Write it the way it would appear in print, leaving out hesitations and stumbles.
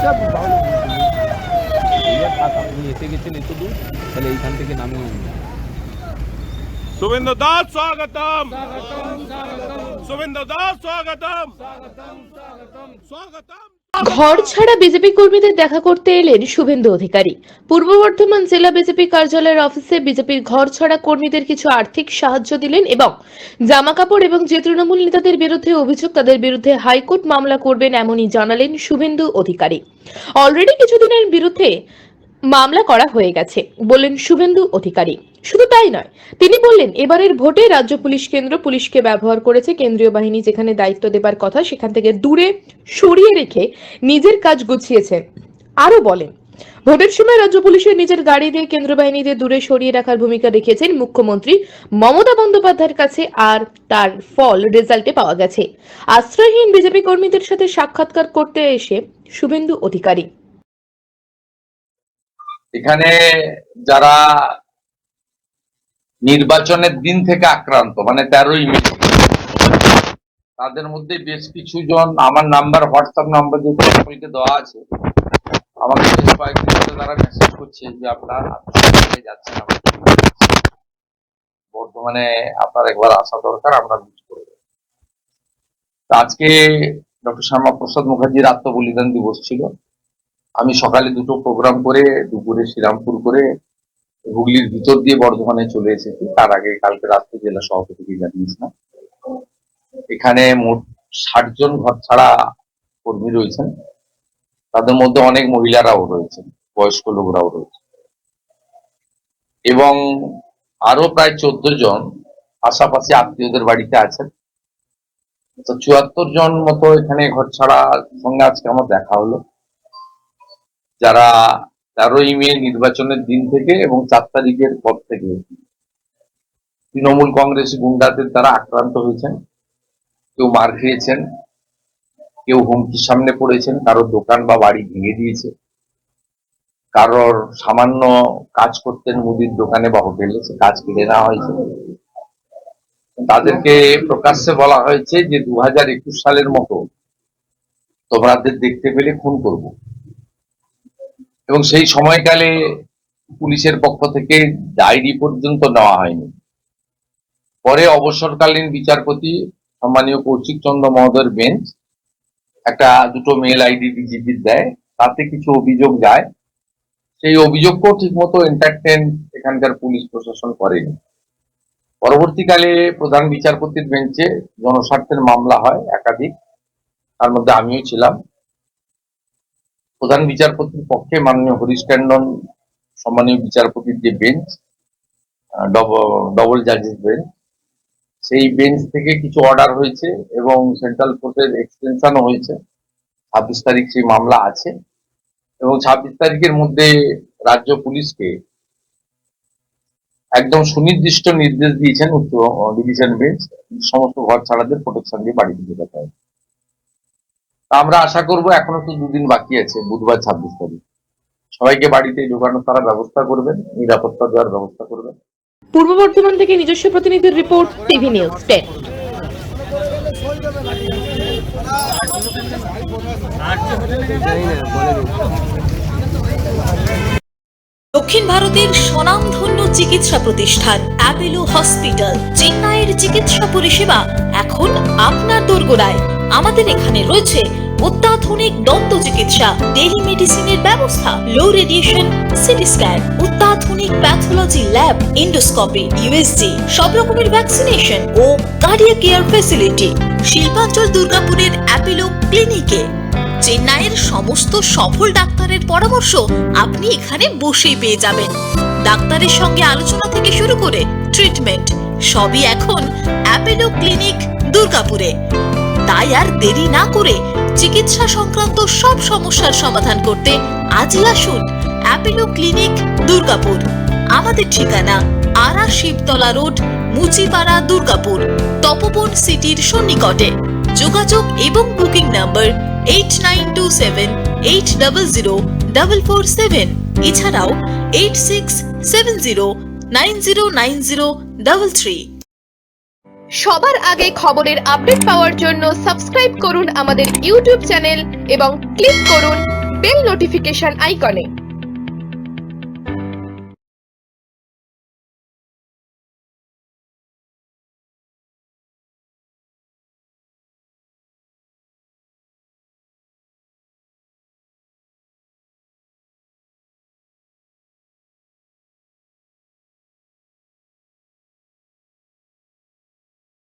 সব ভালো থাক, আপনি এসে গেছেন এত দূর, তাহলে এইখান থেকে নামিয়ে নিন। शुभेंदु दास स्वागतम, शुभेंदु दास स्वागतम, स्वागतम। ঘর ছাড়া বিজেপি কর্মীদের দেখা করতে এলেন শুভেন্দু অধিকারী। পূর্ব বর্ধমান জেলা বিজেপি কার্যালয়ের অফিসে বিজেপির ঘর ছাড়া কর্মীদের কিছু আর্থিক সাহায্য দিলেন এবং জামাকাপড় এবং যে তৃণমূল নেতাদের বিরুদ্ধে অভিযোগ তাদের বিরুদ্ধে হাইকোর্ট মামলা করবেন এমনই জানালেন শুভেন্দু অধিকারী। অলরেডি কিছুদিনের বিরুদ্ধে মামলা করা হয়ে গেছে বললেন শুভেন্দু অধিকারী। শুধু তাই নয়, তিনি বললেন এবারের ভোটে রাজ্য পুলিশ কেন্দ্র পুলিশকে ব্যবহার করেছে, কেন্দ্রীয় বাহিনী যেখানে দায়িত্ব দেবার কথা সেখান থেকে দূরে সরিয়ে রেখে নিজের কাজ গুছিয়েছে। আরো বলেন, ভোটের সময় রাজ্য পুলিশের নিজের গাড়ি দিয়ে কেন্দ্র বাহিনীদের দূরে সরিয়ে রাখার ভূমিকা রেখেছেন মুখ্যমন্ত্রী মমতা বন্দ্যোপাধ্যায়ের কাছে, আর তার ফল রেজাল্টে পাওয়া গেছে। আশ্রয়হীন বিজেপি কর্মীদের সাথে সাক্ষাৎকার করতে এসে শুভেন্দু অধিকারী এখানে যারা নির্বাচনের দিন থেকে আক্রান্ত, মানে 13ই মে, তাদের মধ্যে বেশ কিছু জন আমার নাম্বার, হোয়াটসঅ্যাপ নাম্বার যে সকলকে দেওয়া আছে, আমাকে বেশ কয়েকদিন ধরে তারা মেসেজ করছে যে আপনার যাচ্ছেন বর্তমানে, আপনার একবার আসা দরকার, আমরা মিট করব। আজকে ডক্টর শ্যামাপ্রসাদ মুখার্জির আত্মবলিদান দিবস ছিল। আমি সকালে দুটো প্রোগ্রাম করে, দুপুরে শ্রীরামপুর করে হুগলির ভিতর দিয়ে বর্ধমানে চলে এসেছি। তার আগে কালকে রাত্রে জেলা সভাপতিকে জানিয়েছিলাম। এখানে মোট 60 জন ঘর ছাড়া কর্মী রয়েছেন, তাদের মধ্যে অনেক মহিলারাও রয়েছেন, বয়স্ক লোকরাও রয়েছে, এবং আরো প্রায় 14 জন পাশাপাশি আত্মীয়দের বাড়িতে আছেন। তো 74 জন মতো এখানে ঘর ছাড়া সঙ্গে আজকে আমার দেখা হলো, যারা 13ই মে নির্বাচনের দিন থেকে এবং 4 তারিখের পর থেকে তৃণমূল কংগ্রেস গুন্ডাদের দ্বারা আক্রান্ত হয়েছেন। কেউ মার খেয়েছেন, কেউ হুমকির সামনে পড়েছেন, কারোর দোকান বা বাড়ি ভেঙে দিয়েছে, কারোর সামান্য কাজ করতেন মুদির দোকানে বা হোটেলে, সে কাজ কেড়ে নেওয়া হয়েছে। তাদেরকে প্রকাশ্যে বলা হয়েছে যে 2021 সালের মতো তোমাদের দেখতে পেলে খুন করব, এবং সেই সময়কালে পুলিশের পক্ষ থেকে ডায়েরি পর্যন্ত নেওয়া হয়নি। পরে অবসরকালীন বিচারপতি সম্মানীয় কৌশিক চন্দ্র মহোদয়ের বেঞ্চ দুটো মেল আইডি ডিজিপির দেয়, তাতে কিছু অভিযোগ যায়। সেই অভিযোগকেও ঠিকমতো এন্টারটেন এখানকার পুলিশ প্রশাসন করেনি। পরবর্তীকালে প্রধান বিচারপতির বেঞ্চে জনস্বার্থের মামলা হয় একাধিক, তার মধ্যে আমিও ছিলাম। প্রধান বিচারপতির পক্ষে মাননীয় হরিশ ট্যান্ডন সম্মানীয় বিচারপতির যে বেঞ্চ, ডবল জাজেস বেঞ্চ, সেই বেঞ্চ থেকে কিছু অর্ডার হয়েছে এবং সেন্ট্রাল কোর্টের এক্সটেনশনও হয়েছে। 26 তারিখ সেই মামলা আছে, এবং 26 তারিখের মধ্যে রাজ্য পুলিশকে একদম সুনির্দিষ্ট নির্দেশ দিয়েছেন উচ্চ ডিভিশন বেঞ্চ, সমস্ত ঘর ছাড়াদের প্রোটেকশন দিয়ে বাড়ি দিতে যেতে হবে। আমরা আশা করব, এখনো তো 2 দিন বাকি আছে, বুধবার 26 তারিখ, সবাইকে বাড়িতে ঢোকানোর তারা ব্যবস্থা করবেন, নিরাপত্তা দেওয়ার ব্যবস্থা করবেন। পূর্ব বর্ধমান থেকে নিজস্ব প্রতিনিধির রিপোর্ট, টিভি নিউজ 10। দক্ষিণ ভারতের স্বনামধন্য চিকিৎসা প্রতিষ্ঠান অ্যাপেলো হসপিটাল, চেন্নাইয়ের চিকিৎসা পরিষেবা এখন আপনার দোরগোড়ায়। আমাদের এখানে রয়েছে অত্যাধুনিক দন্ত চিকিৎসা, টেলিমেডিসিনের ব্যবস্থা, লো রেডিয়েশন সিটি স্ক্যান, অত্যাধুনিক প্যাথোলজি ল্যাব, ইন্ডোস্কোপি, ইউএসজি, সব রকমের ভ্যাকসিনেশন ও কার্ডিয়াক কেয়ার ফ্যাসিলিটি। শিল্পাঞ্চল দুর্গাপুরের অ্যাপেলো ক্লিনিকে চেন্নাইয়ের সমস্ত সফল ডাক্তারের পরামর্শ আপনি এখানে বসেই পেয়ে যাবেন। ডাক্তারের সঙ্গে আলোচনা থেকে শুরু করে ট্রিটমেন্ট সবই এখন অ্যাপেলো ক্লিনিক দুর্গাপুরে। তাই আর দেরি না করে চিকিৎসা সংক্রান্ত সব সমস্যার সমাধান করতে আজই আসুন অ্যাপেলো ক্লিনিক দুর্গাপুর। আমাদের ঠিকানা আরা শিবতলা রোড, মুচিপাড়া, দুর্গাপুর, তপবন সিটির সন্নিকটে। যোগাযোগ এবং বুকিং নাম্বার 8927800447, এছাড়াও 8670909033। সবার আগে খবরের আপডেট পাওয়ার জন্য সাবস্ক্রাইব করুন আমাদের ইউটিউব চ্যানেল এবং ক্লিক করুন বেল নোটিফিকেশন আইকনে।